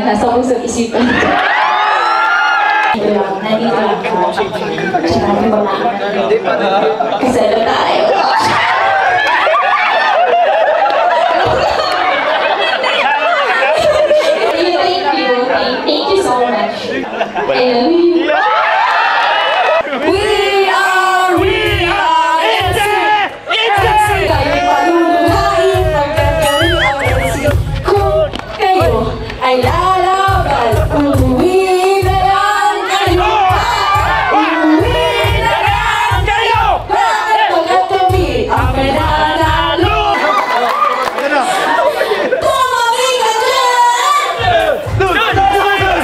nasa pusong isipan. Ito lang, nandito lang ka. Tsaka yung mga kasalo tayo. Thank you so much. I love you. Ay lalaban, uuwi na lang kayo. Uuwi na lang kayo. Bakit magkatabi ang mananalo? Tumami ka dyan! Tumami ka dyan!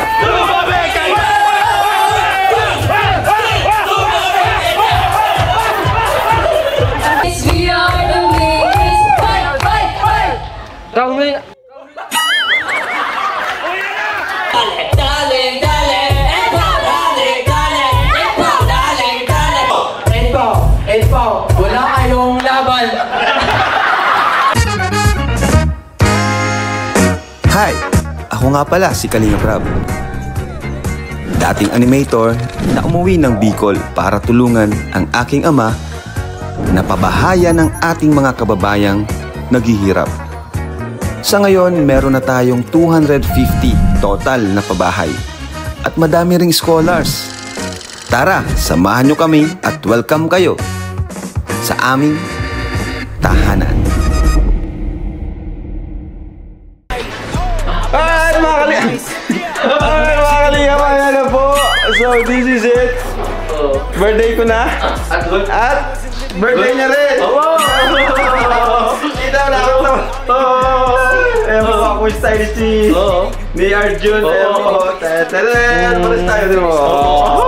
We are the winners. Fight, fight, fight! Wala kayong laban. Hi! Ako nga pala si Kalinga Prab. Dating animator na umuwi ng Bicol para tulungan ang aking ama na pabahayan ng ating mga kababayang naghihirap. Sa ngayon, meron na tayong 250 total na pabahay at madami ring scholars. Tara, samahan nyo kami at welcome kayo sa aming tahanan. Ay, mga kalinga, ayan na po. So, this is it. Birthday ko na. At birthday niya rin. Kita wala ako na. Ayan po, ako yung stylist ni Arjun. Ayan po. Tadaan! Paras tayo din mo.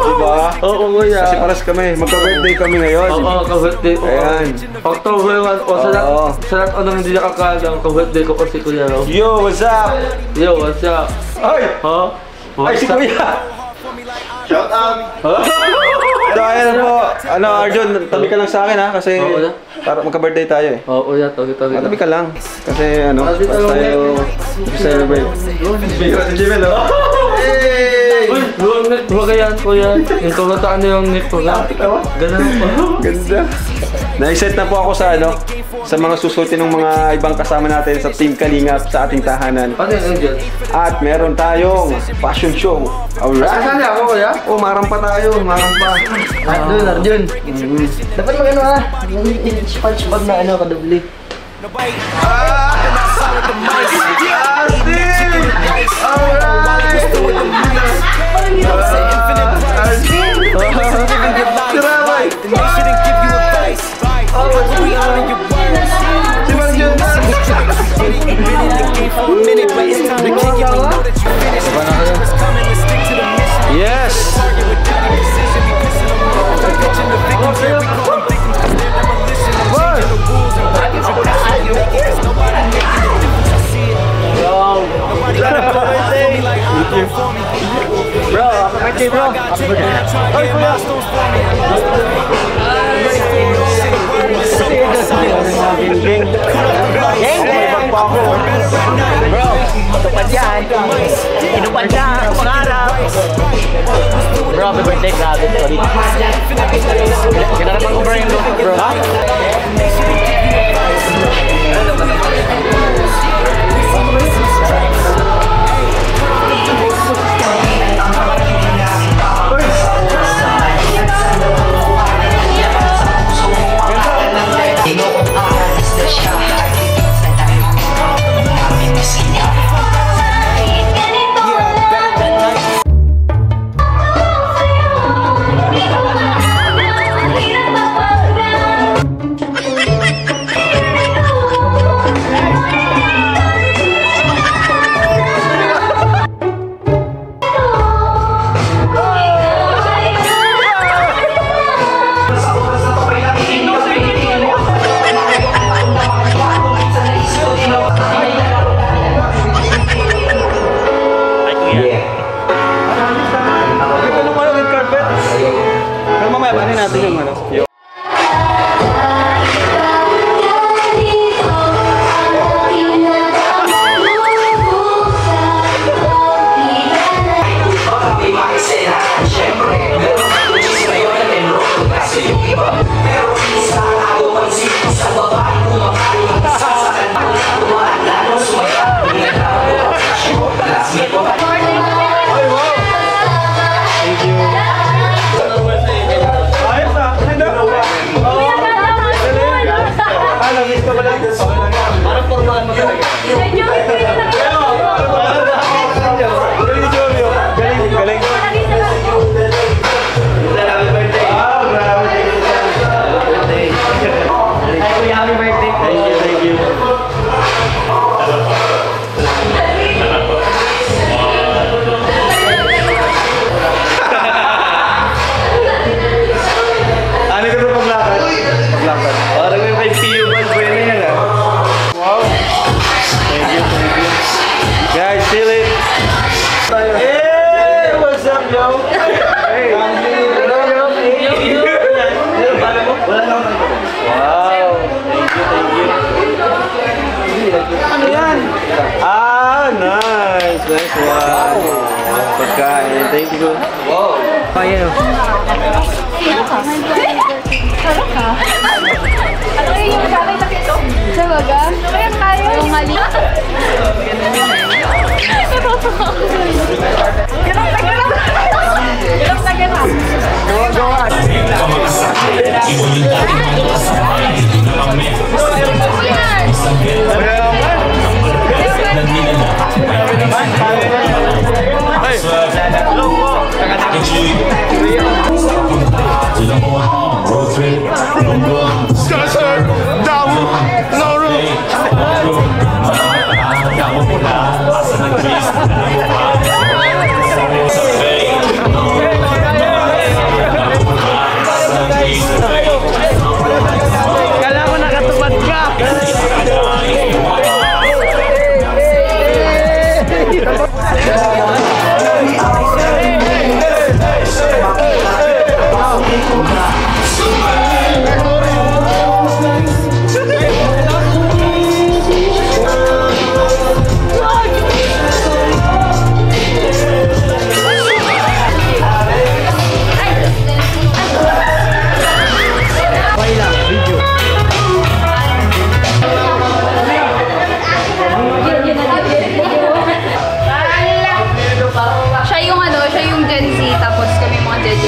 Diba? Oo, kuya. Kasi paras kami. Magka-birthday kami ngayon. Oo, ka-birthday ko. Ayan. October 1. O, sa lahat o nang hindi nakakalang, ka-birthday ko kasi kuya. Yo, what's up? Yo, what's up? Ay! Ha? Ay, si Kuya! Shout out! So, ayan po. Ano, Arjun, tabi ka lang sa akin ha, kasi para magka-birthday tayo eh. Oo, kuya, tabi. Tabi ka lang. Kasi ano, para tayo celebrate. Bigyan natin Jimel, oh! Hey! Uy, huwag yan, kuya. Yung tumataan na yung neck ko lang. Ganun pa. Ganda. Na-excite na po ako sa ano, sa mga susutin ng mga ibang kasama natin sa Team Kalingap sa ating tahanan. Ano yun dyan? At meron tayong fashion show. Alright! Saan niya ako, kuya? Oh, marampa tayo, marampa. Arjun. Dapat mag-ano ha? Yung sponge-bag na ano, kadubli. Yes! Bro, happy birthday, bro. Happy Bro, tupad yan. Inupan siya, pangarap. Bro, happy birthday, grabe. Sorry. Kinarapan ko bro yung look, bro. Ha? chilling. Hey, what's up, yo? Hey, hello, yo. Wow, thank you. Ano yan? Ah, nice one. Pagkain, thank you. Wow. Ayan o. Ano yung gamit na ito? Sa baga? Kaya tayo? Yung mali? Kala mo nakatupad ka! Siya yung Gen Z, tapos kami mga Gen Z.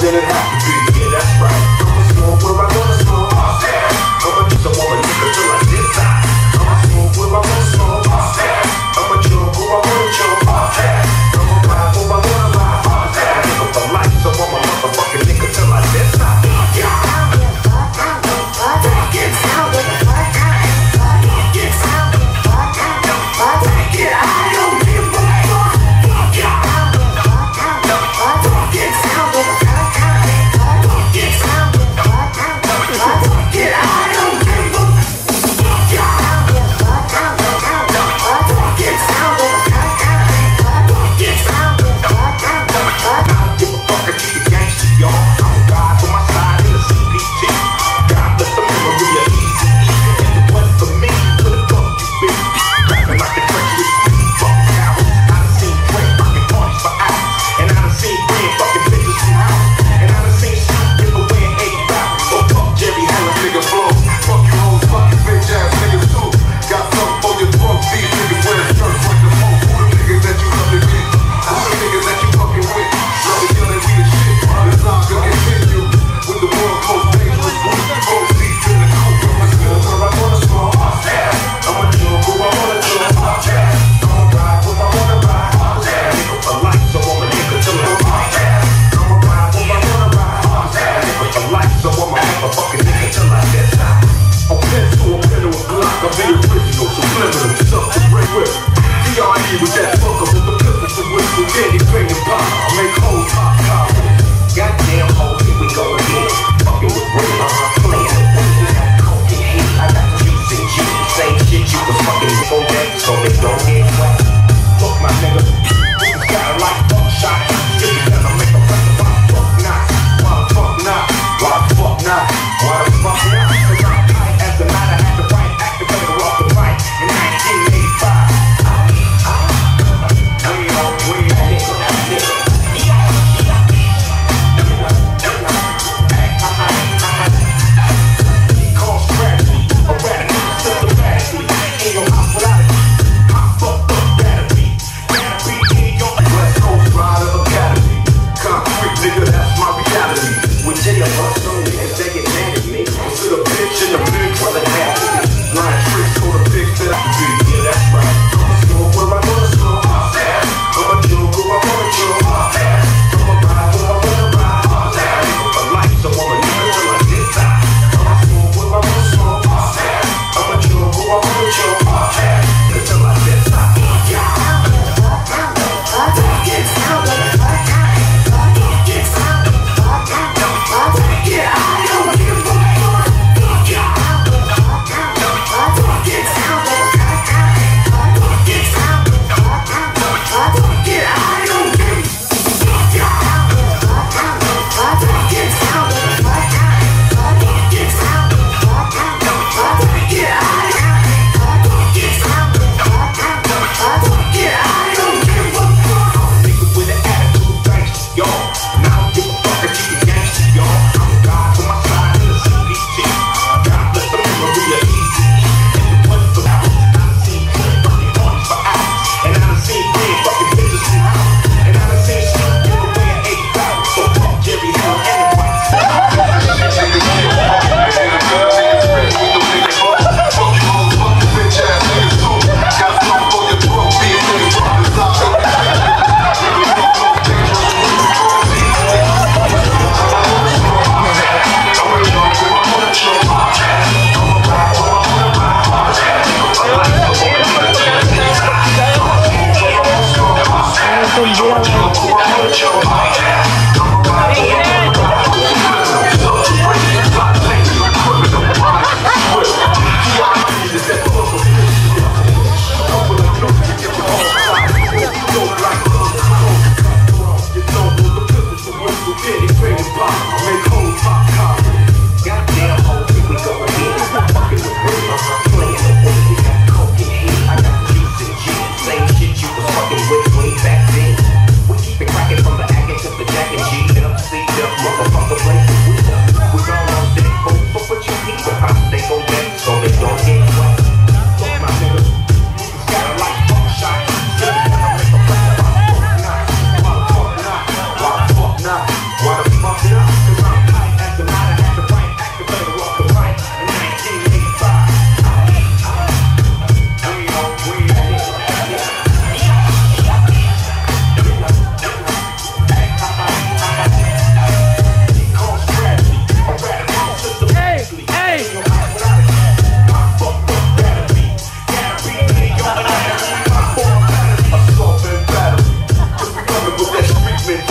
then it has to be. Yeah, that's right. I'ma smoke where I wanna smoke. I'ma just a woman nigga till I get tired. I'ma smoke where I wanna smoke. I'ma choke who I wanna choke. I'ma ride who I wanna ride. Nigga for life, so I'm a motherfucking nigga till I get tired.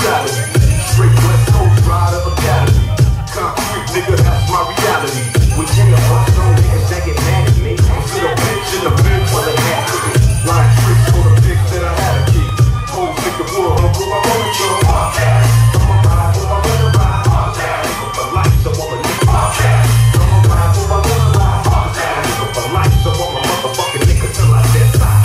neutrality. Straight West Coast rider academy. Concrete, nigga, that's my reality. When Jay and Buck on niggas that get mad at me, I sit a bitch in the bed while they have to be. Line tricks for the pics that I had to keep. Hoes make the world go I wanna chill. I'ma ride who I wanna ride. Nigga for life, so I'm a nigga. I'ma ride who I wanna ride. Nigga for life, so I'm a motherfucking nigga till I dead side.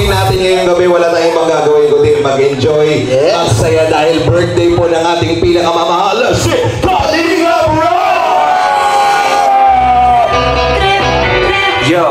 natin ngayong gabi, wala tayong magagawin kundi mag-enjoy. Ang saya dahil birthday po ng ating pinakamamahal, si Kalinga Rob! Yo!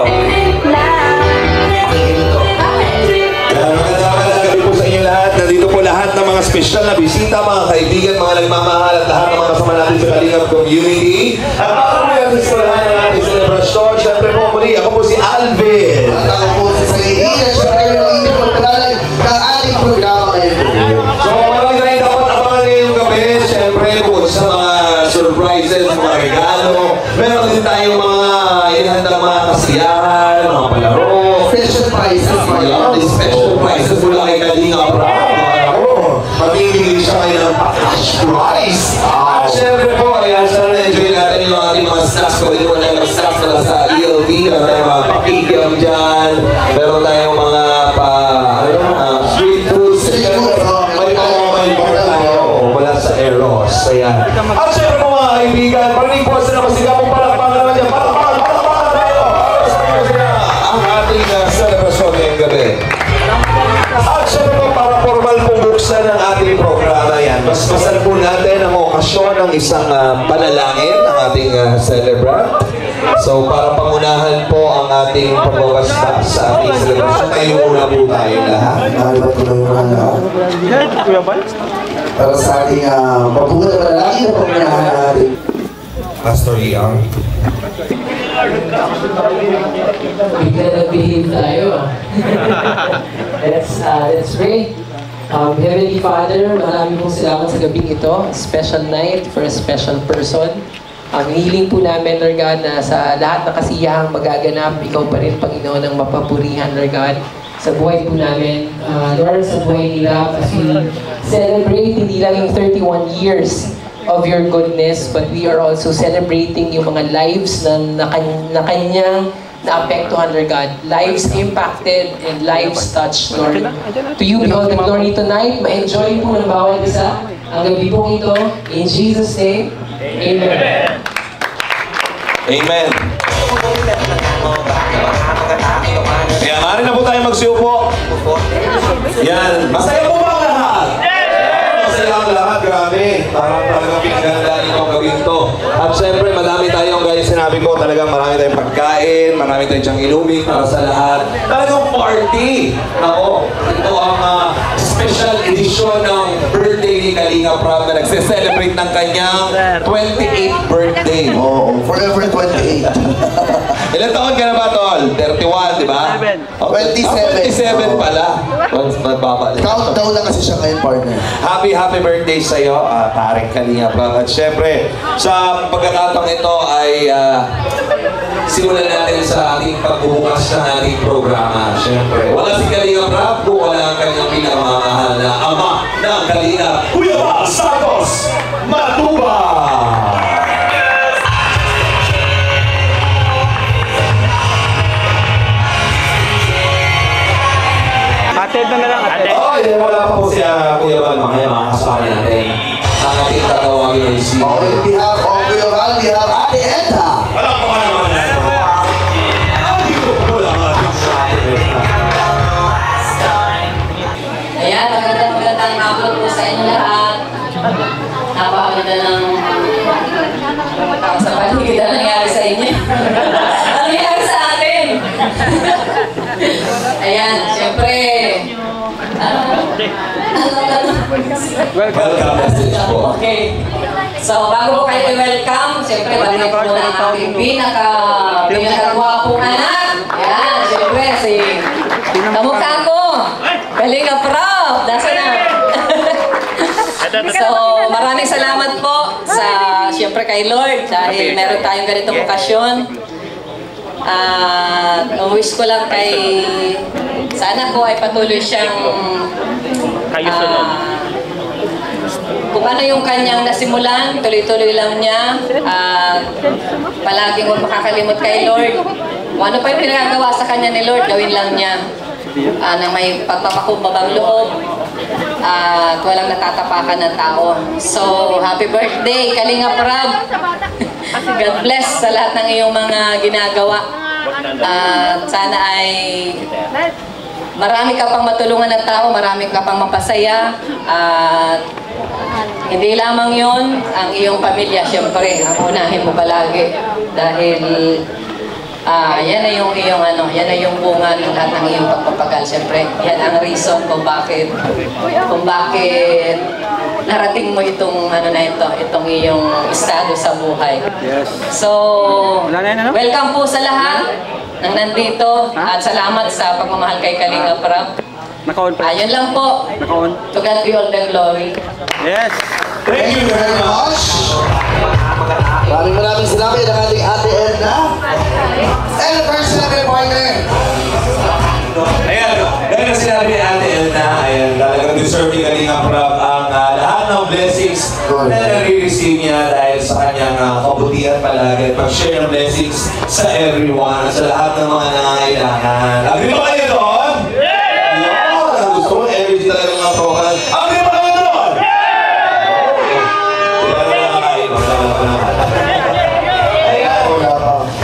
Magandang gabi po sa inyo lahat. Nandito po lahat ng mga special na bisita, mga kaibigan, mga nagmamahal at lahat ng mga kasama natin sa Kalingap community. At mga kami sa lahat ng ating selebrasyon. Siyempre po muli, ako po si Alvin. At ako po si Saidian. Siyempre yung inyong magpagalan ng ating programa ngayon. So marami tayong dapat abangan ngayong gabi. Siyempre po sa mga surprises, mga regalo. Meron din tayong mga inhandang mga kasiyahan, mga palaro. Special prizes. Special prizes mula kay Kalinga Rob. Mamimili siya kayo ng cash prize. At syempre po, kaya sana na-enjoy natin yung ating mga snacks. Pwede mo na yung snacks na sa ELV. Meron tayong mga pakikiam dyan. Meron tayong mga sweet foods. ng isang panalangin ng ating celebrant. So, para pangunahan po ang ating pagbabasta sa ating celebration, kayo muna po tayo lahat. Nalibat ko lang yung lahat. Para sa ating mabuhay na panalangin na pamunahan natin. Pastor Young. Bigla nag-behave tayo. Let's pray. Heavenly Father, maraming pong salamat sa gabing ito. Special night for a special person. Hiling po namin, Lord God, na sa lahat ng kasiyahang magaganap, Ikaw pa rin, Panginoon, ang mapapurihan, Lord God, sa buhay po namin. Lord, sa buhay nila, as we celebrate hindi lang yung 31 years of your goodness, but we are also celebrating yung mga lives na kanyang naapektuhan, Lord God. Lives impacted and lives touched, Lord. To you be all the glory tonight. Ma-enjoy po ng bawat isa ang gabi pong ito. In Jesus' name, Amen. Amen. Kaya maaari na po tayo magsiupo. Yan. Masaya po ba ang lahat? Masaya ang lahat. Grabe. Parang talagang pinagandaan itong gawin to. At syempre, marami tayong, gaya sinabi ko, talagang marami tayong pagkain, marami tayong siyang inumin para sa lahat. Talagang party. Ako, ito ang special edition ng birthday ni Kalinga Prab na nagse-celebrate ng kanyang 28th birthday. Oo, forever 28. Ilan taon ka na ba, Tol? 31, di ba? 27 pala. Countdown lang kasi siya ngayon, partner. Happy birthday sa'yo, paring Kalinga Prab. At syempre, sa pagkakataong ito ay simulan natin sa ating pagbubukas ng ating programa. Syempre, wala si Kalinga Prab kung wala ang kanyang pinakamamahal na ama ng Kalinga, Kuya Bal Santos Matuba! Atid na lang, atid. Oo, wala pa po siya, Kuya Bal, mga kasama natin. Ang ating tatawagin ay si... On behalf of Kuya Bal, we have Ate Edna. Wala po ka naman na ito. Ayan, magandang hapon po sa inyo lahat. Napakaganda ng sa paligid na nangyari sa inyo. Ano nangyari sa atin? Ayan, siyempre. Welcome message po. Okay. So, bago po kayo i-welcome, siyempre, balik po na ating pinakagwapong anak. Ayan, siyempre, si kamukha ko. Kalinga Prab. Nasa na? So, maraming salamat po sa, siyempre, kay Lord dahil meron tayong ganitong okasyon. Wish ko lang kay sa anak ko ay patuloy siyang kung ano yung kanyang nasimulan, tuloy-tuloy lang niya. Palaging huwag makakalimot kay Lord. Kung ano pa yung pinagagawa sa kanya ni Lord, gawin lang niya. Na may pagpapakumbabang loob at walang natatapakan ng tao. So, happy birthday, Kalinga Prab! God bless sa lahat ng iyong mga ginagawa. Sana ay marami ka pang matulungan ng tao, marami ka pang mapasaya. At hindi lamang yon ang iyong pamilya, siyempre, ang unahin mo palagi. Dahil yan na yung iyong yan na yung bunga ng lahat ng iyong pagpapagal. Siyempre, yan ang reason kung bakit narating mo itong itong iyong estado sa buhay. Yes. So, welcome po sa lahat ng nandito at salamat sa pagmamahal kay Kalinga Prab. Naka-on pa. Ayun lang po. Naka-on. To God be all the glory. Yes. Thank you very much. Maraming salamat ng ating Ate Edna. And first celebrate partner. Ayan, dahil na sinabi ni Ate Elna, ayan, talagang deserve ni Kalinga Prab ang lahat ng blessings na nare-receive niya dahil sa kanyang kabutihan palagi at pag-share ng blessings sa everyone, sa lahat ng mga nangangailangan. Agree ba kayo doon? Yeah! Gusto mo every talaga mga program. Agree ba kayo doon?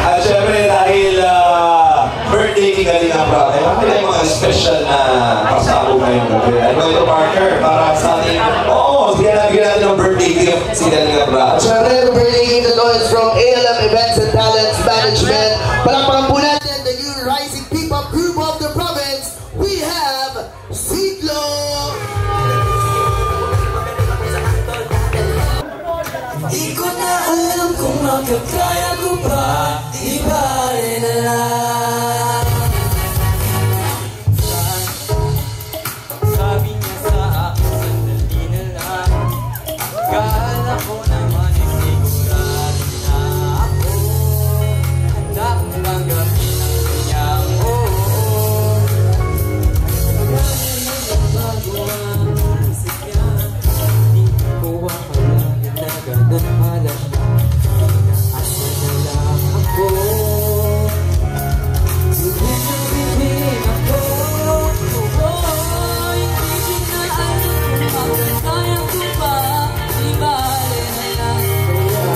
At syempre dahil birthday ni Kalinga Prab, ay mga special na pasabog ngayong gabi. Ano ito, partner? Para sa ating, bigyan natin ng birthday birthday gift si Kalinga Prab. Siyempre, the birthday gift na to is from ALM Events and Talents Management. Palakpakan po natin the new rising P-pop group of the province. We have Siglo! Di ko na alam kung magkakaya ko pa, di ba rin alam. Sabi niya sa akin, sandali na lang. Akala ko naman sigurado na ako. Handa kong tanggapin ang kanyang oo. Dahil nagbago ang isip niya, hindi ko akalain na ganun pala siya. Inaasa na lang ako. Bibig ako. Oh, hindi ko na alam kung magkakaya ko pa. Di bale na lang kaya.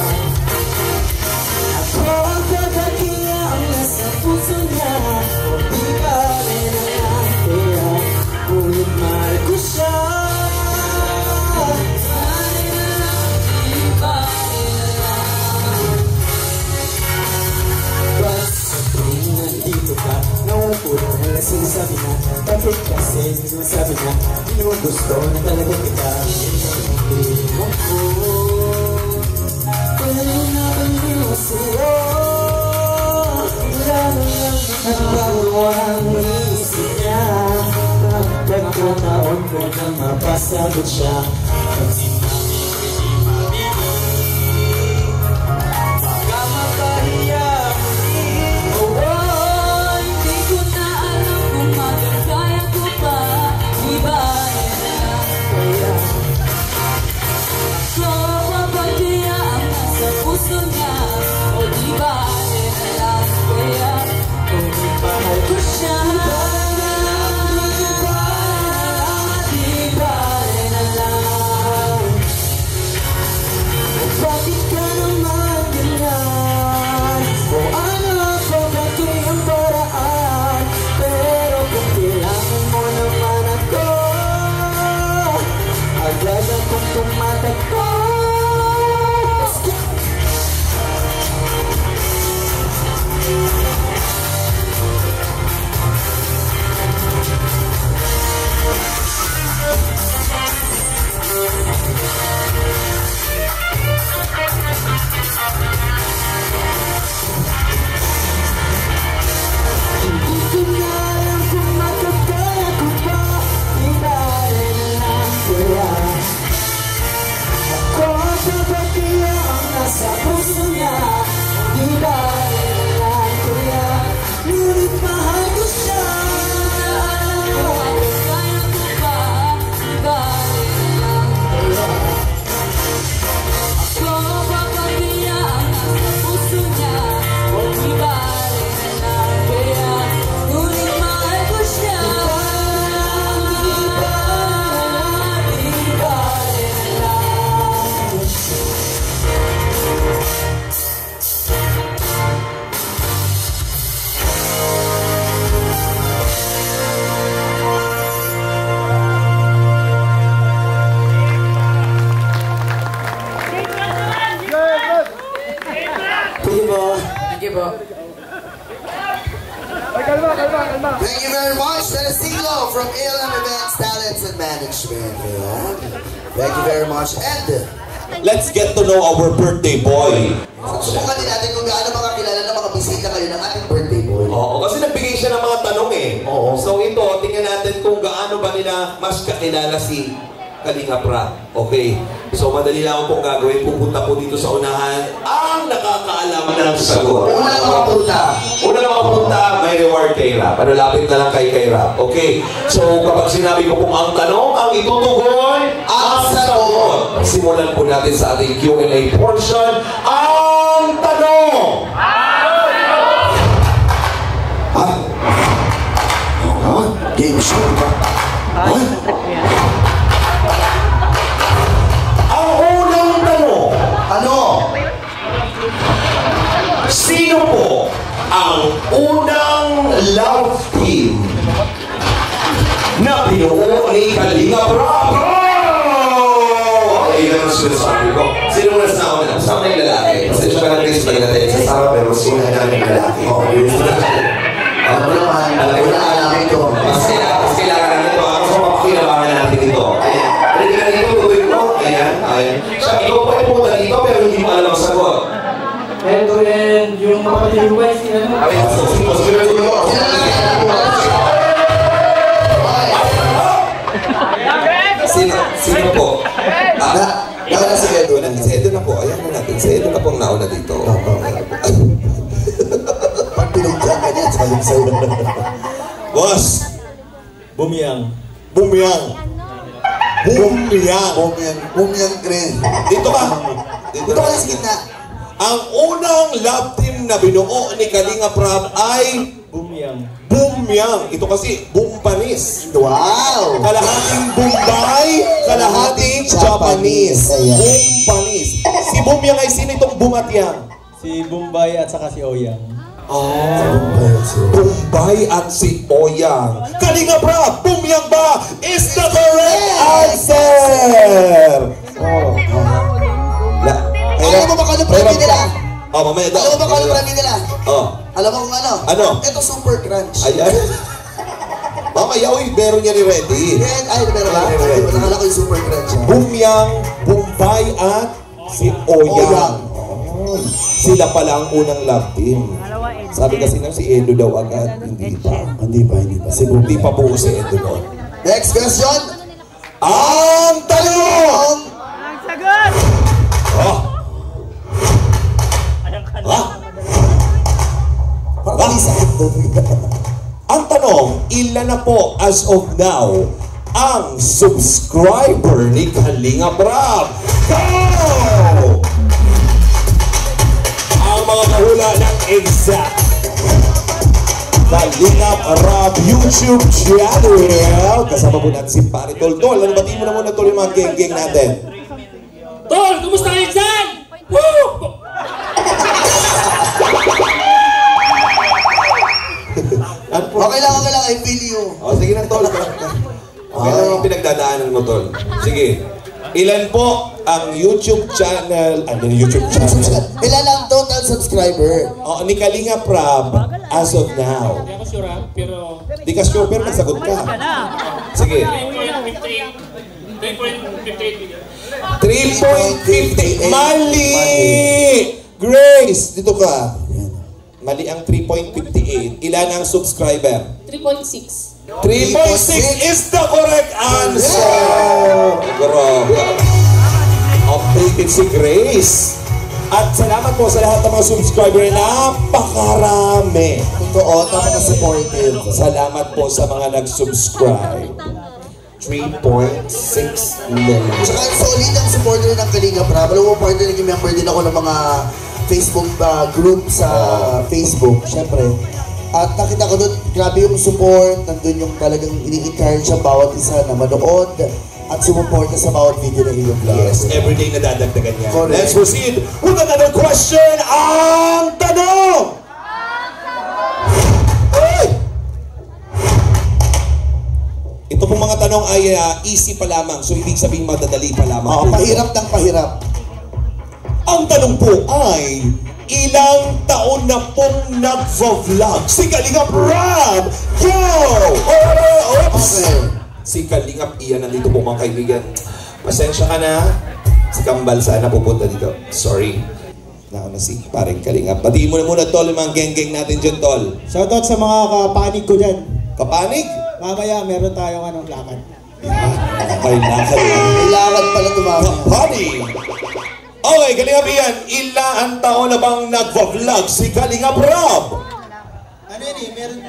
Ako ang kakakiya ang nasa puso niya. O di bale na lang kaya. Ngunit mahal ko siya. Naupo na lang sinasabi na. Bakit kasi sinasabi na gusto na talaga kita. Iwan ko pero nabaliw sa'yo. Wala na lang nagbago ang isip niya. Nagkataon ko na mapasagot siya. Pag sinabi ko'y di mabibig, baka mapahiya muli. Hindi ko na alam kung magkakaya ko pa. Di ba na lang kaya. Ako papagiya ang nasa puso niya. O di ba na lang kaya. Kung mahal ko siya. Di ba na lang. Bakit ka naman ganyan? O ano pa ba kayang paraan? Pero kung kailangan mo naman ako, agad akong tumatakbo. Hindi ko na alam kung magkakaya ko pa. Di ba rin alam kaya. Ako ang papagiya ang nasa puso niya. Di ba rin alam kaya. Ngunit mahal ko siya. Kaya ko pa. Di ba rin alam kaya. Ako ang papagiya ang nasa puso niya. O di ba rin alam kaya. Ngunit mahal ko siya. Di ba rin alam. Thank you po. Thank you very much. That is Siglo from ALM Events, Talents and Management. Ayan. Thank you very much. And Let's get to know our birthday boy. subukan din natin kung gaano makakilala ng mga bisita kayo ng ating birthday boy. Oo, kasi nagbigay siya ng mga tanong eh. Oo. So ito, tingnan natin kung gaano ba nila mas kakilala si Kalinga Prab. Okay. So madali lang pong gagawin. Pupunta po dito sa unahan ang nakakaalam ng sagot. Una na makapunta. Una na makapunta, may reward kay Rap. Ano, lapit na lang kay Rap. Okay. So kapag sinabi ko pong ang tanong, ang itutugon, ang sagot. Simulan po natin sa ating Q&A portion. Ang tanong! Game show ba? Ang unang tanong, Ano? sino po ang unang love team na binuo ni Kalinga Prab? Ayan si sinasabi ko. Sino muna sa ako na? Sama yung lalaki. Pasensya ka na Chris, pag natin sa sama, pero mas una namin yung lalaki. Ano naman, alam namin ito. Mas kailangan namin ito. Ako sa papakinabangan natin ito. Ayan. Pwede ka na dito, tuloy mo. Ayan, ayan. Sabi ko, pwede pumunta dito, pero hindi mo alam ang sagot. And yung kapatid ko ay sinanong. Sino po? Si Edo na. Si Edo na po. Ayan na natin. Si Edo na po ang nauna dito. Pag pinagdyan ka niyan, sabi sa'yo. Boss! Bumiyang. Bumiyang! Bumiyang! Bumiyang Green. Dito ka! Dito ka sa gitna. Ang unang love team na binuo ni Kalinga Prab ay Bumiyang. Bumiyang. Ito kasi Bumpanis. Wow! Kalahating Bombay, kalahating Japanese. Bumpanis. Si Bumiyang ay sino itong Bumatyang? Si Bombay at saka si Oyang. Bombay at si Oyang. Kalinga Prab, Bumiyang ba is the correct answer? Alam mo ba kung ano premyo nila? Mamaya daw. Alam mo ba kung ano premyo nila? Alam mo kung ano? Ano? Ito Super Crunch. Ayan. Mamaya, uy, meron niya ni Ready. Ay, meron ba? Nakala ko yung Super Crunch. Bumiyang, Bombay at si Oyang. Sila pala ang unang love team. Sabi kasi nang si Edo daw agad. Hindi pa. Hindi pa po si Edo doon. Next question. Ang tanong! Ang sagot! Ang tanong, ilan na po as of now ang subscriber ni Kalinga Prab? Go! Ang mga kahula ng exact Kalinga Prab YouTube channel. Kasama po natin si Pari Tol. Tol, ano batiin mo na muna Tol yung mga geng-geng natin? Tol, kumusta kayo dyan? Woo! Okay lang, I feel you. Sige na Tol. Okay lang ang pinagdadaanan mo Tol. Sige. Ilan po ang YouTube channel? Ano yung YouTube channel? Ilan ang total subscriber? Ni Kalinga Prab as of now. Hindi ako sure pero... Di ka sure pero nagsagot ka. Sige. 3.58. Mali! Grace, dito ka. Mali ang 3.58. Ilan ang subscriber? 3.6. 3.6 is the correct answer! Grabe. Updated si Grace. At salamat po sa lahat ng mga subscriber. Napakarami. Totoo, napaka-supportive. Salamat po sa mga nag-subscribe. 3.6 million. Tsaka solid ang supporter ng Kalinga Prab. Alam mo, partner, naging member din ako ng mga Facebook group sa Facebook, syempre. At nakita ko doon, grabe yung support, nandun yung talagang ini-encourage sa bawat isa na manood at sumuporta sa bawat video na iyong vlog. Yes, everyday nadadagdagan niya. Correct. Let's proceed with another question. Ang tanong! Hey! Ito pong mga tanong ay easy pa lamang, so ibig sabihin madadali pa lamang. Pahirap ng pahirap. Ang tanong po ay, ilang taon na pong nagvo-vlog si Kalingap Prab? Go! Oops! Okay. Si Kalingap Ian nandito po mga kaibigan. Pasensya ka na. Si Kambal sana pupunta dito. Sorry. Nauna si paring Kalingap. Batiin mo na muna Tol, yung mga geng-geng natin dyan Tol. Shoutout sa mga kapanig ko dyan. Kapanig? Mamaya meron tayong lakad. May lakad. May lakad pala tumama. Kapanig! Okay, Kalingap Ian, ilang taon na bang nagvo-vlog si Kalingap Prab? Ano yun meron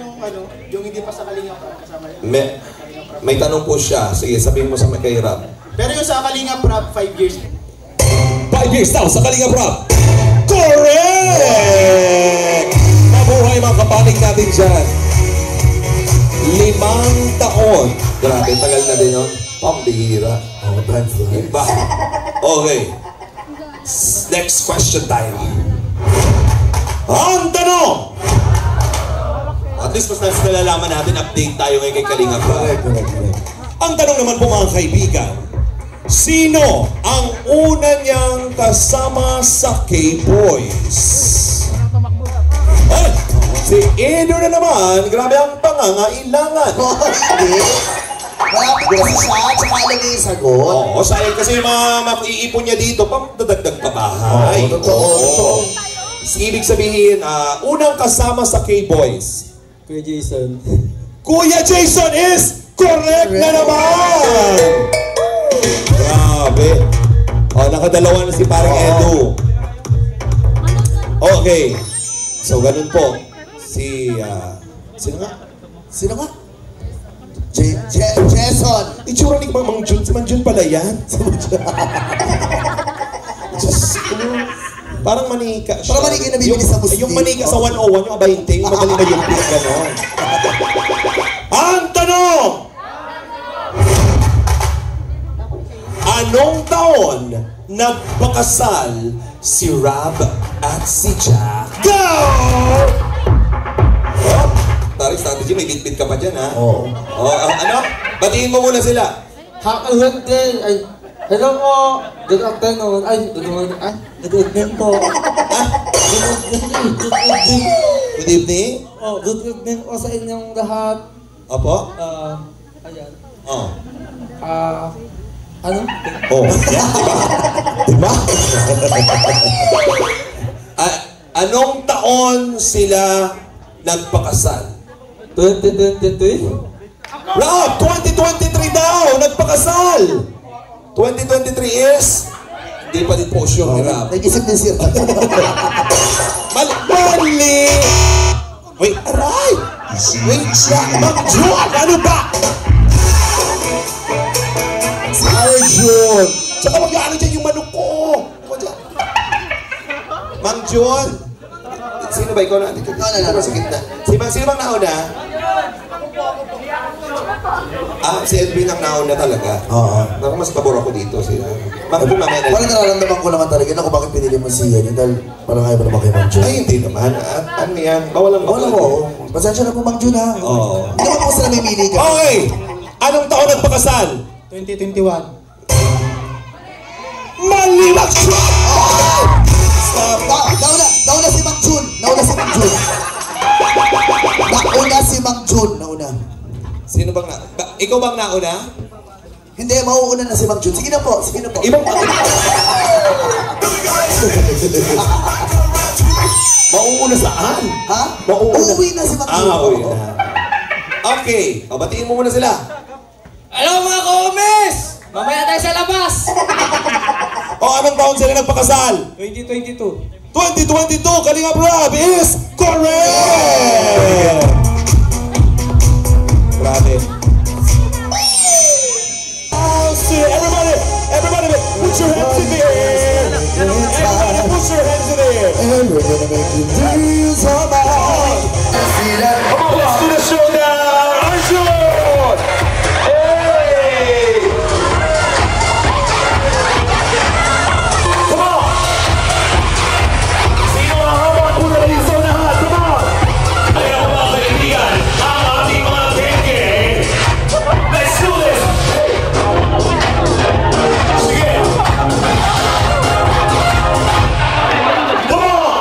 yung hindi pa sa Kalinga Prab kasama yun. May tanong po siya. Sige, sabihin mo sa kay Rab. Pero yung sa Kalinga Prab, 5 years. 5 years daw sa Kalingap Prab. Correct! Mabuhay mga kapanig natin dyan. 5 taon. Grabe, tagal na din yun. Pambihira. Iba. Okay. Next question tayo. Ang tanong! At least mas nalalaman natin, update tayo ngayon kay Kalinga Prab. Ang tanong naman po mga kaibigan, Sino ang una niyang kasama sa K-Boys? Ay, si Edo na naman. Grabe ang pangangailangan. Hindi. Malapit kasi siya, tsaka alam niya yung sagot. Oo, sayang kasi yung mga maiipon niya dito, dadagdag pa bahay. Oo, totoo. Ibig sabihin, unang kasama sa K-Boys. Kuya Jason. Kuya Jason is correct na naman! Grabe. Nakadalawa na si parang Edu. Okay. So, ganun po. Sino nga? Sino nga? Jason. Itsura ni Mang Jun. Si Mang Jun pala yan. Diyos ko. Parang manika siya. Parang manika na bibili sa Muslim. Yung manika sa 101, yung abahinting, magaling na yung pink, gano'n. Ang tanong! Anong taon nagpakasal si Rab at si Jack? Go! Oh, Tari strategy, may bit-bit ka pa dyan, ha? Oo. Ano? Batiin mo muna sila. Happy day. Ay, hello po. Good afternoon. Ay, good morning. Ay, good evening po. Good evening. Oh, good evening po sa inyong lahat. Opo? Ayan. Oh. Ano? Oh, yan, diba? Anong taon sila nagpakasal? 2023? Rob, 2023 daw, nagpakasal! 2023 is? Hindi pa din post yung Rob. Nag-isip din siya. Mali! Wait, aray! Wait, Mag-June! Ano ba? Si Arjun! Tsaka mag-ano dyan yung manok ko! Mang Jun! Sino ba ikaw na? Ikaw na sa gitna. Sino bang nauna? Si Edwin ang nauna talaga. Oo. Naku, mas pabor ako dito. Bakit yung mamaya na? Parang nararamdaman ko naman talaga na kung bakit pinili mo siya. Dahil parang ayaw mo naman kay Mang Jun. Ay, hindi naman. Ano yan? Bawal ang Oo. Pasensya na po Mang Jun ha. Oo. Hindi naman po sila mamili ka. Okay! Anong taon nagpakasal? 2021. Mali! Mang Jun! Nauna si Mang Jun. Nauna si Mang Jun. Sino bang ikaw bang nauna? Hindi, mauuna na si Mang Jun. Sige na po. Ibang mauuna saan? Ha? Mauuna. Uuwi na si Mang Jun. Uuwi na. Okay. Batiin mo muna sila. Hello mga komes! Mamaya tayo sa labas! Anong taon sila nagpakasal? 2022. 2022, Kalinga Rob is correct! Grabe. Everybody, put your hands in the air! Everybody, put your hands in the air! And we're gonna make you lose your mind. Come on, let's do the showdown! Arjun! Hey! Come on! Sino ang habang pula rin sa lahat? Come on! Ayaw mga kaibigan, ang ating mga kenge! Let's do this! Sige! Come on!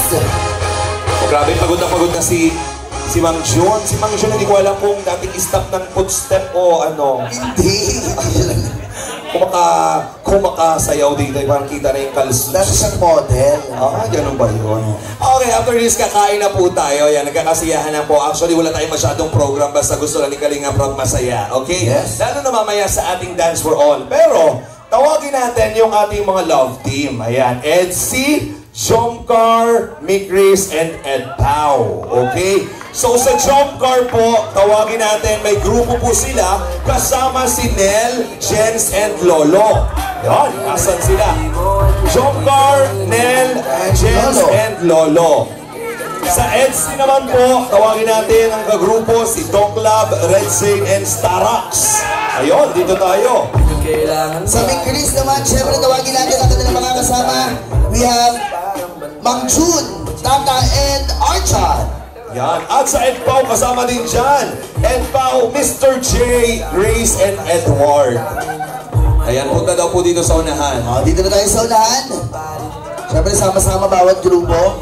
Oh, grabe, pagod na si Mang Jun. Si Mang Jun, hindi ko alam kung dating stop ng footstep o ano. Hindi. Kumakasayaw dito. Parang kita na yung kalsus. Dati siyang model. Ganun ba yun? Okay, after this, kakain na po tayo. Yan, nagkakasiyahan na po. Actually, wala tayong masyadong program. Basta gusto lang ni Kalinga Prab masaya. Okay? Yes. Lalo na mamaya sa ating Dance for All. Pero, tawagin natin yung ating mga love team. Ayan, Edsy, Jomcar, Mikris, and Ed Pao. Okay? So sa Jomcar po, tawagin natin, may grupo po sila kasama si Nel, Jens, and Lolo. Yan, nasan sila? Jomcar, Nel, Jens, and Lolo. Sa Edsy naman po, tawagin natin ang kagrupo si Doklab, Red Zane, and Starax. Ayun, dito tayo. Sa Mikris naman, syempre tawagin natin ang kanilang mga kasama. We have Mang Jun, Taka, and Archan. Yan. At sa Ed Pao, kasama din dyan. Ed Pao, Mr. J, Grace, and Edward. Ayan, punta daw po dito sa unahan. Dito na tayo sa unahan. Syempre, sama-sama bawat grupo.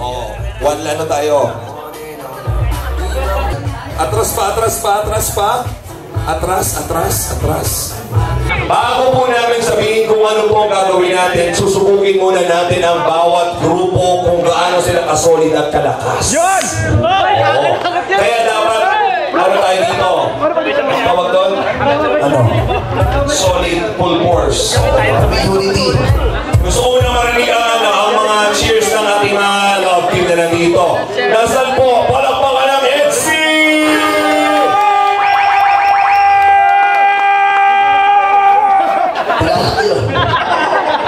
One lang na tayo. Atras pa, atras pa, atras pa. Atras, atras, atras. Bago po namin sabihin kung ano po ang gagawin natin, susubukin muna natin ang bawat grupo kung gaano sila kasolid at kalakas. Yun! Kaya dapat, ano tayo dito? Ang tawag doon? Ano? Solid full force. Unity. Gusto ko na maranigan ang mga cheers ng ating mga love team na nandito. Nasaan po? Palakpakan ng Edsy!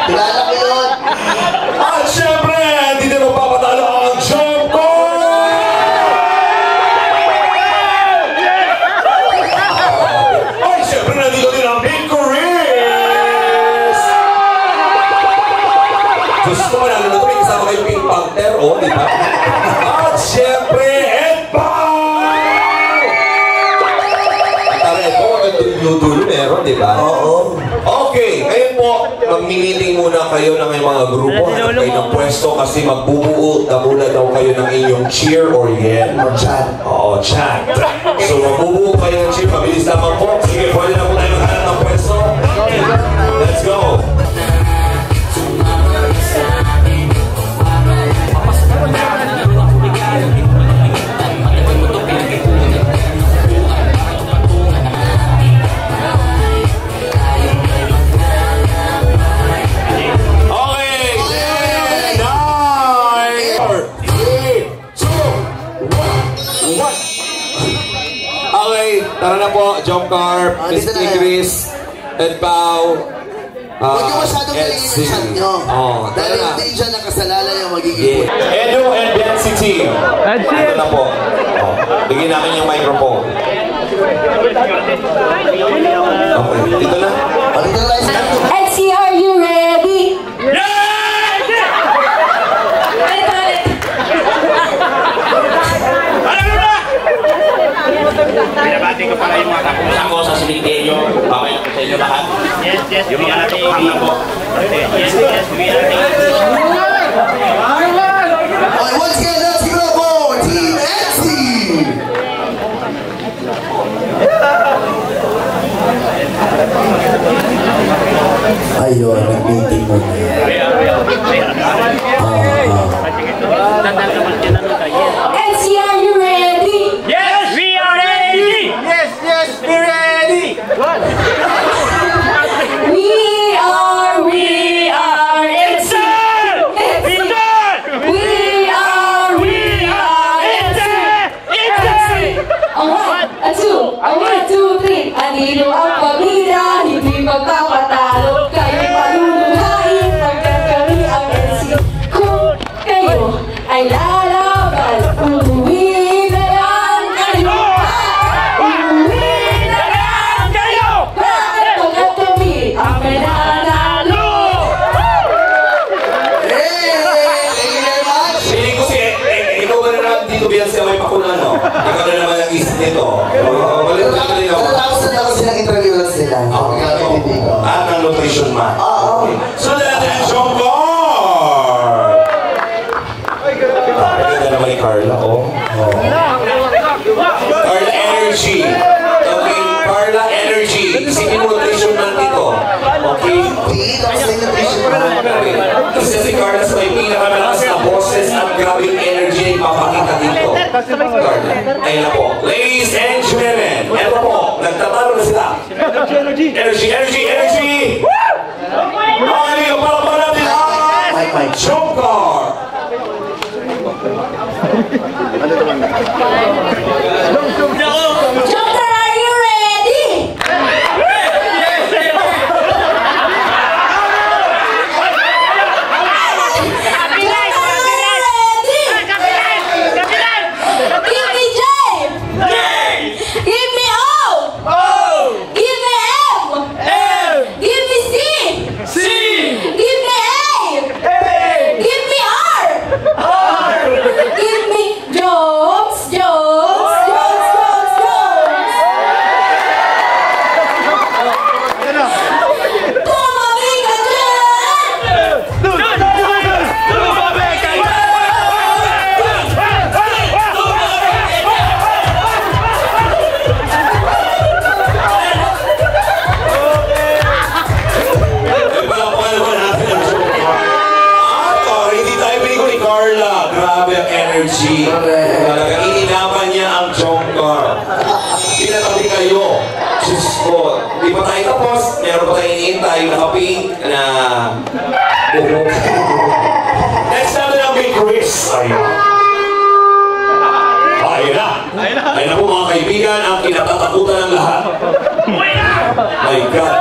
Kilala ko yun. At syempre, hindi na magpapatalo ang Jomco! Ay, syempre, nandito din ang Big Chris! Gusto ko na ito, may kasama kayo Pink Panther, di ba? At syempre, Ed Pao! At tara, ito, dulo meron, di ba? Oo. Okay, ngayon po, mag-meeting muna kayo ng mga grupo. Hanap kayo ng pwesto kasi magbubuo na muna daw kayo ng inyong cheer or yell. Or chant. Oo, chant. So magbubuo kayo ng cheer. Mabilis lamang po. Sige, pwede na po tayo maghanap ng pwesto. Let's go. Tara na po, Jomcar, Miss Chris, Ed Pao, Huwag yung masyadong galing yung chat nyo. Dahil hindi dyan nakasalala yung magiging Edu and Betsy team. Ito na po. Bigyan namin yung microphone. Okay, dito na. Edsy, are you ready? Binabati ko pala yung mga kapusa ko sa Silinterio. Okay po sa inyo lahat. Yes, yes. Yung mga natikama po. Yes, yes. Once again, let's give it up for Team Edsy! Ayun, nag-meeting mo na. Edsy, are you ready? Yes, we are ready! Yes, yes, we're ready! We are Edsy! Edsy! We are Edsy! Alright, a two, a 1, 2, 3. Anino ang pamilya, hindi magpapatalo. Kayo paluluhain, hanggang kami ang Edsy. Kung kayo ay lalaban, uuwi na lang kayo. Uuwi na lang kayo. Bakit pagkat kami ang mananalo? Piling ko si ikaw ba na naman dito biyan siya may pakuna, no? Ikaw na naman ang isip nito. Balik na kayo. Tapos na ako silang interview lang sila. At ang nutrition man. So, natin ang Jomcar! Energy. Okay, Carla Energy. Isipin mo nutrition man dito. Okay? Okay. Isa si Carla sa may pinakamalakas na boses at grabing energy ay papakita dito. Carla. Ayun na po. Ladies and gentlemen, eto po, nagtatalo na sila. Energy, energy, energy, energy! Ay, para pa natin ang Jomcar! Jomcar, are you ready? Give me J! Give me O! Give me M! Give me C! Give me A! Give me R! Give me Jones! Tumabing ka dyan! Hindi tayo pinigo ni Carla. Grabe ang energy. Talaga, ininaman niya ang Jomcar. Pinatabi kayo. Diyos ko, di pa tayo tapos. Meron pa tayo iniintay, naka-pink na buhok. Next natin ang Big Chris. Ayun. Ayun na. Ayun na po mga kaibigan, ang kinatatakutan ng lahat. My God.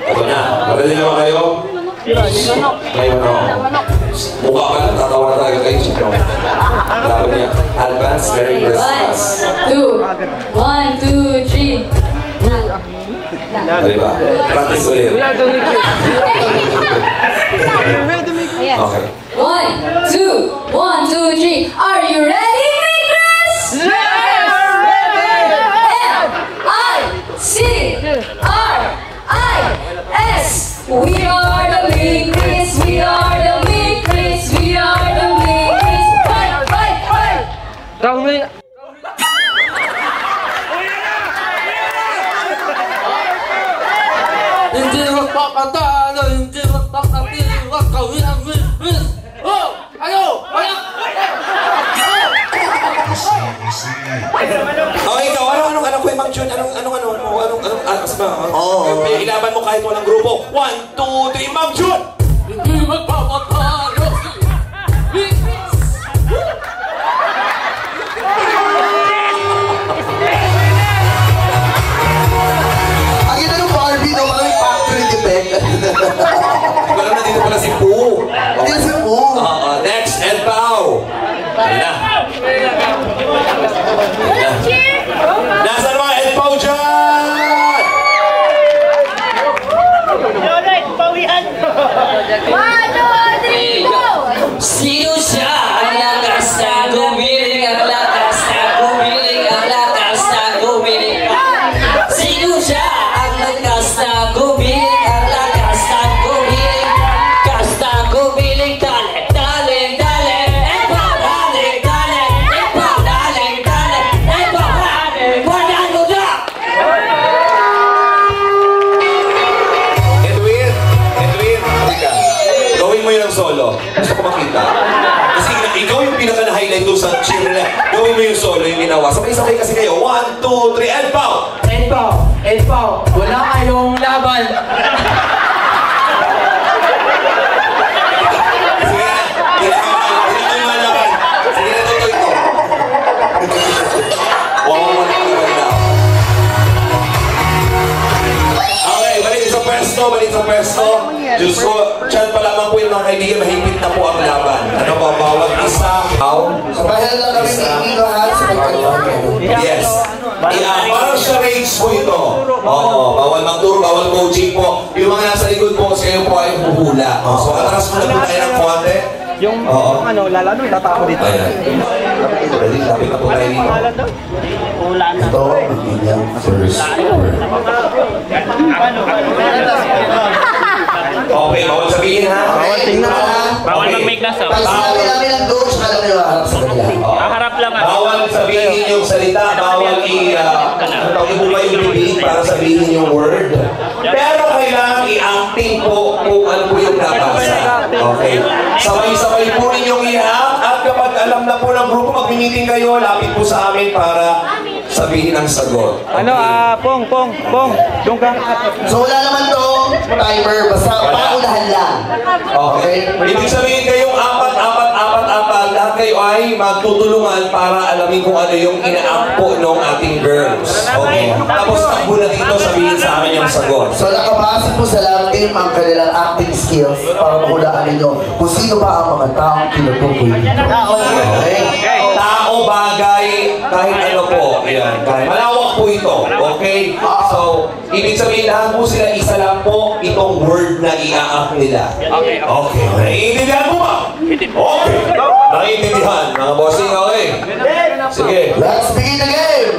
Ito na. Pagdating naman kayo. Ngayon o. Mukha ka lang, tatawa na talaga kayo. Sabi niya, advance Merry Christmas. 1, 2, 3. Diba? Practice ulit. Okay. 1, 2, 3. Are you ready, Chris? M-I-C-R-I-S. We are the Big Chris. We are the Big Chris. We are the Big Chris. Fight! Hindi magpapatalo, hindi magpapatilo, gawin ang win-win. Oh! Ano? Wala! Okay, ikaw, anong Kuya Mang Jun? May ilaban mo kahit walang grupo. 1, 2, 3, Mang Jun! Hindi magpapatalo. Ang ina ng Barbie, no? Mga may factory defect. Wala na dito pala si Pooh. Hindi si Pooh. Next, Ed Pao. Ayun na. Nasaan mga Ed Pao dyan? Sino siya? Ang lakas na gumiling, ang lakas na gumiling, ang lakas na gumiling. Sino siya? Ang lakas na gumiling, ang lakas na gumiling. Lakas na gumiling, dale, dale, dale. Epa, dale, dale. Epa, dale, dale. Epa, dale, panalo na! Edwin, halika. Gawin mo yun ang solo. Gusto ko makita. Kasi ikaw yung pinaka-highlight doon sa cheer nila. Gawin mo yung solo, yung ginawa. Sabay-sabay kasi kayo. 1, 2, 3, Ed Pao! Ed Pao, wala kayong laban. Sige na. Hindi na malaban. Sige na, totoo ito. Wow, wala na. Okay, balik sa pwesto. Diyos ko, dyan pa lamang po yung mga kaibigan, mahigpit na po ang laban. Ano ba, bawat isa? Sabahal lang kami ni Ino ha sa pagkakaroon. Yes. Parang charades po ito. Oo, bawal magturo, bawal coaching po. Yung mga nasa likod po, kasi kayo po ay huhula. So, atras mo na po tayo ng konti. Yung lalano, tatako dito. Ayan. Lapit na po tayo dito. Ito ang inyong first word. Okay, Okay, bawal sabihin ha. Bawal tingnan. Bawal Okay. mag-make na sound. Pag sinabi namin ang go, tsaka namin harap sa kanila. Harap lang. Bawal sabihin yung salita, bawal ibubay yung bibig para sabihin yung word. Pero kailangan i-acting po kung ano po yung nabasa. Okay? Sabay-sabay po ninyong i-act at kapag alam na po ng grupo, mag-meeting kayo, lapit po sa amin para sabihin ang sagot. Pong, doon ka. So wala naman to timer, basta paunahan lang. Okay? Ibig sabihin kayong apat, lahat kayo ay magtutulungan para alamin kung ano yung ina-act po ng ating girls. Okay? Tapos takbo na dito sabihin sa amin yung sagot. So nakabase po sa lang team ang kanilang acting skills para mahulaan ninyo kung sino ba ang mga taong tinutukoy dito. Okay? Tao, bagay, kahit ano po. Ayan. Malawak po ito. Okay? So, ibig sabihin lahat po sila, isa lang po itong word na i-act nila. Okay. Okay. Naiintindihan mo ba? Okay. Naiintindihan. Mga bossing, okay. Sige. Let's begin the game!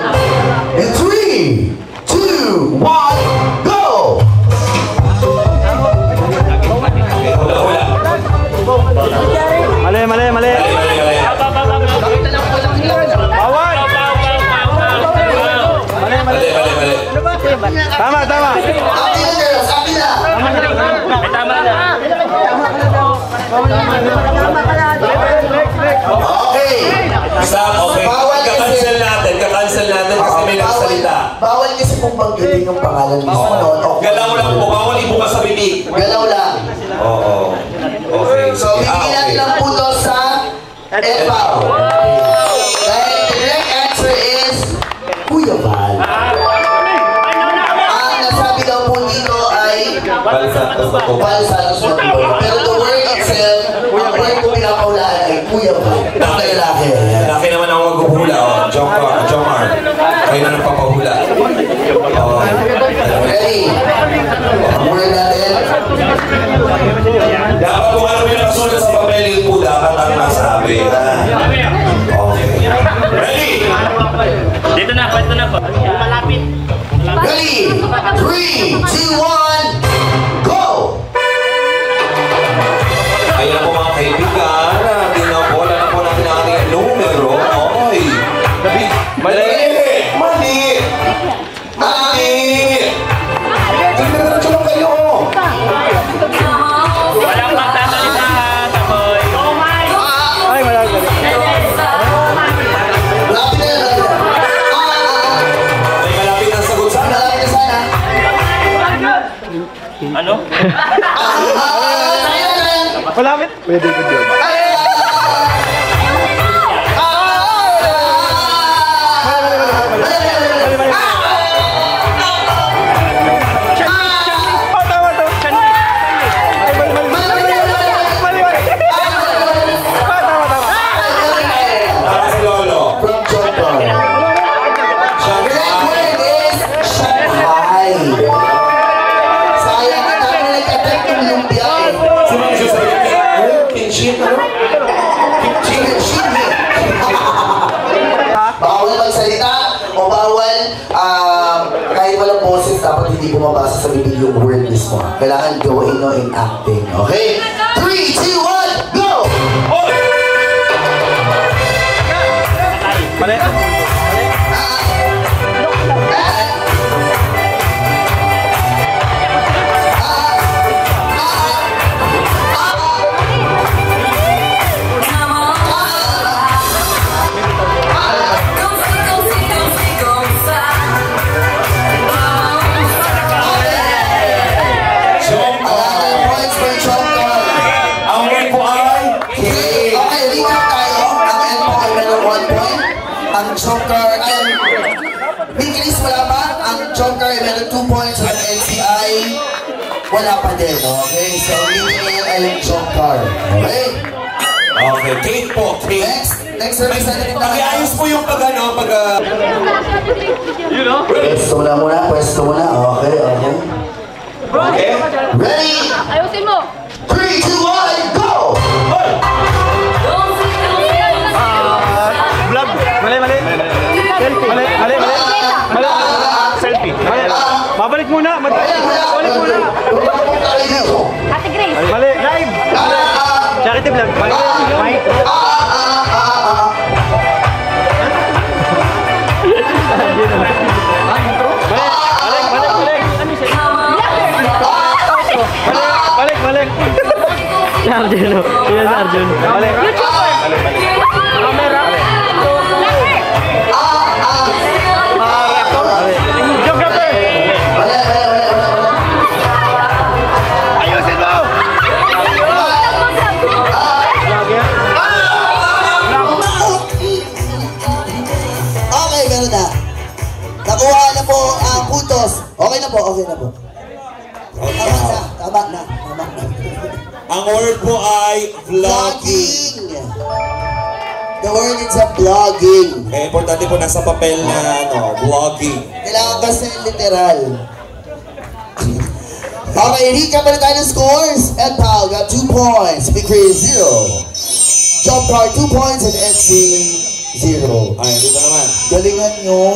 In 3, 2, 1, go! Hula. Mali. Bawal! Mali. Tama. Akin na girls, akin na! Okay! Stop, okay. Kakancel natin kasi may nagsalita. Bawal kasi pong banggitin yung pangalan mismo noon. Galaw lang po, bawal ibukas sa bibig. Galaw lang. Oo. Okay. So, bibigyan lang po to sa Epaw. Dahil the correct answer is Kuya Val. Ang nasabi daw po dito ay Val Santos Matibay. Pero the word itself, ang word po pinapaulaan ay Kuya Val. Ang lalaki. Laki naman ako maghuhula. Jomar. Kayo na nagpapahula. Ready? Muna natin. Dapat kung ano yung nasulat sa papel, yun po dapat ang nasabi. Okay. Ready? Dito na po. Malapit. Ready? 3, 2, 1, go! Ayan po mga kaibigan. Tingnan po natin ang ating numero. Okay. Mali! Tingnan lang kayo. Walang magsasalita ha, Taboy. Ay, malaki. May malapit ang sagot sana. Ano? Malapit. Pwede ko doon. Bawal magsalita o bawal kahit walang boses dapat hindi bumabasa sa bibig yung word mismo. Kailangan gawin nyo in acting. Okay? 3, 2, 1, go! Mali. Ang Joker ay Bikinis wala pa. Ang Joker ay meron 2 points. Ang NCI wala pa din. Okay? So, meaning ay yung Joker. Okay? Okay, Kate po. Next service natin. Pakiayos po yung pag-ano, Pwesto muna. Okay. Okay? Ready? Ayusin mo! 3, 2, 1, go! Vlog. Mali. Selfie. Babalik muna. Ate Grace! Bakit vlog? Balik. Si Arjun, no? Yan si Arjun. Balik. Camera. Geographer. Ayusin mo! Okay, meron na. Nakuha na po ang puntos. Okay na po. Tama na. Ang word po ay vlogging. The word is a vlogging. Kaya importante po nasa papel na vlogging. Kailangan kasi literal. Okay, recap na tayo ng scores. Ed Pao got 2 points. Big Chris 0. Jump Car 2 points and NC 0. Ay, dito naman. Galingan nyo.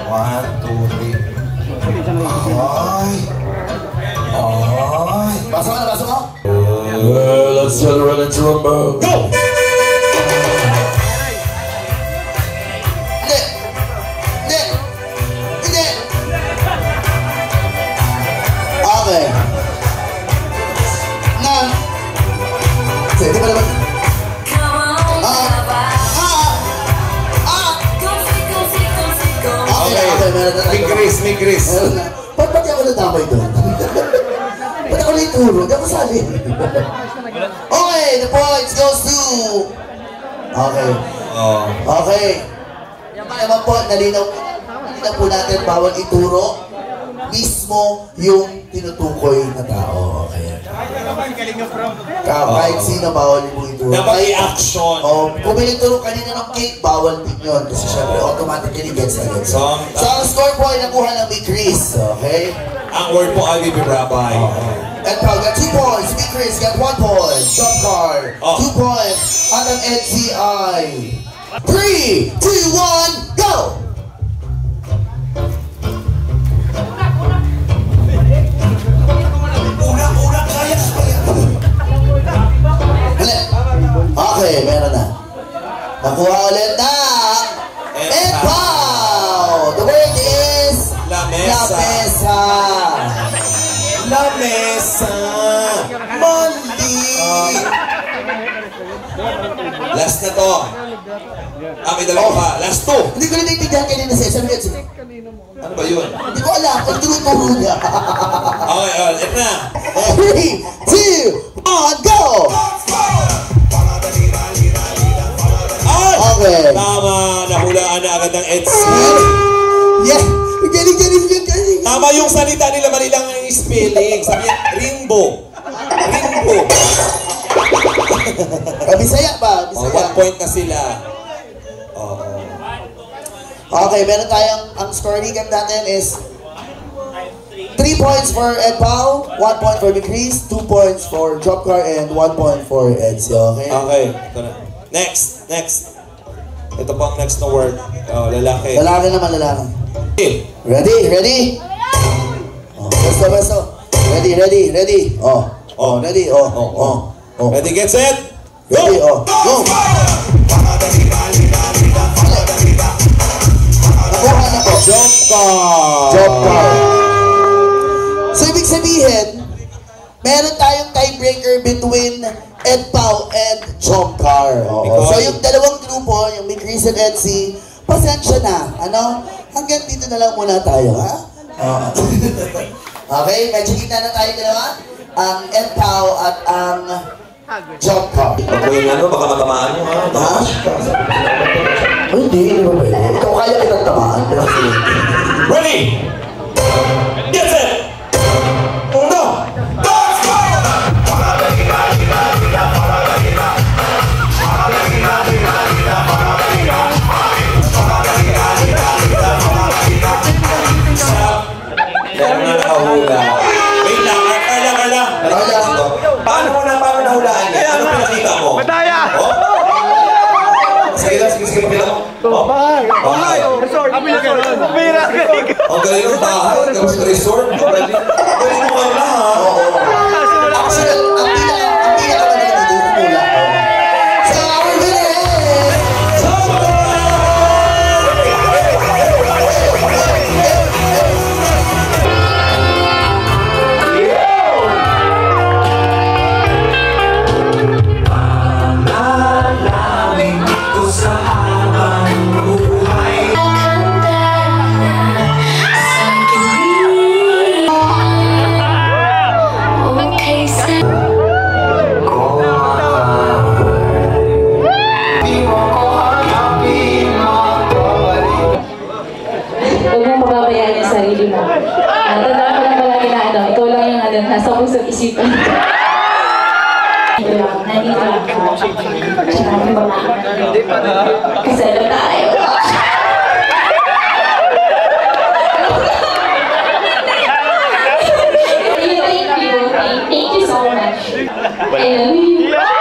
1, 2, 3. Basa mo? Let's celebrate and rumble. Go! Hindi. Okay. Di ba naman? May Chris. Ba't ako nadamay doon? Ba't ako naituro? Di ako sali. Okay, the points goes to... Okay. Yan naman po, nalinaw po natin, bawal ituro mismo yung tinutukoy na tao. Okay. Kahit sino, bawal mo ituro. Dapat i-action. Kung may ituro kanina ng cake, bawal din yun. Kasi syempre, automatically gets na gets. So, ang score po ay nakuha ng Big Chris. Okay? Ang word po ay bibirabay. Ed Pao got 2 points. Big Chris got 1 point. Jump Car, 2 points. At ang NCI. 3, 2, 1, go! Okay, meron na. Nakuha ulit na Ed Pao. The word is La Mesa. La Mesa. Mali. Last na to. May dalawa pa. Last 2. Hindi ko na naiintindihan kanina sa isang minutes. Ano ba yun? Hindi ko alam. Ang tinuturo niya. Okay, ito na. 3, 2, 1, go! Okay. Tama. Nahulaan na agad ng EDC. Yeah. Galing. Tama yung salita nila. Mali lang ang spelling. Sabi niya, Rimbo. Bisaya pa. 1 point na sila. Okay, meron tayong, ang score recap natin is 3 points for Ed Pao, 1 point for Big Chris, 2 points for Drop Car, and 1 point for Edsy. Okay? Okay. Ito na. Next. Ito po ang next na word. Lalaki. Lalaki naman. Ready? Besto. Ready. Ready, Ready, get set. Go! Ready, go! Nakuha na po. Jump car. So, ibig sabihin, meron tayong tiebreaker between Ed Pao and Jump Car. So, yung dalawang grupo, yung Big Chris and Edsy, pasensya na. Hanggang dito na lang muna tayo, ha? Okay, medyo kita na tayo dalawa. Ang Ed Pao at ang Jump Car. Baka matamaan mo, ha? Hindi ba pwede? Ikaw kaya kitang tamaan. Ready? Get set! Go! Meron na nakahula. Wait lang, Carla. Paano nahulaan niya? Ano pinakita mo? Madaya! Sige, pinakita mo. Bahay! Resort! Pumira! Ang galing ng bahay. Tapos resort. Galing mo ka na, ha? Actually, ang pinaka sarili mo. Tandaan ko lang palagi na ikaw lang yung nasa pusong isipan. Nandito lang ako. Maraming mga kasalo tayo. Thank you so much. I love you.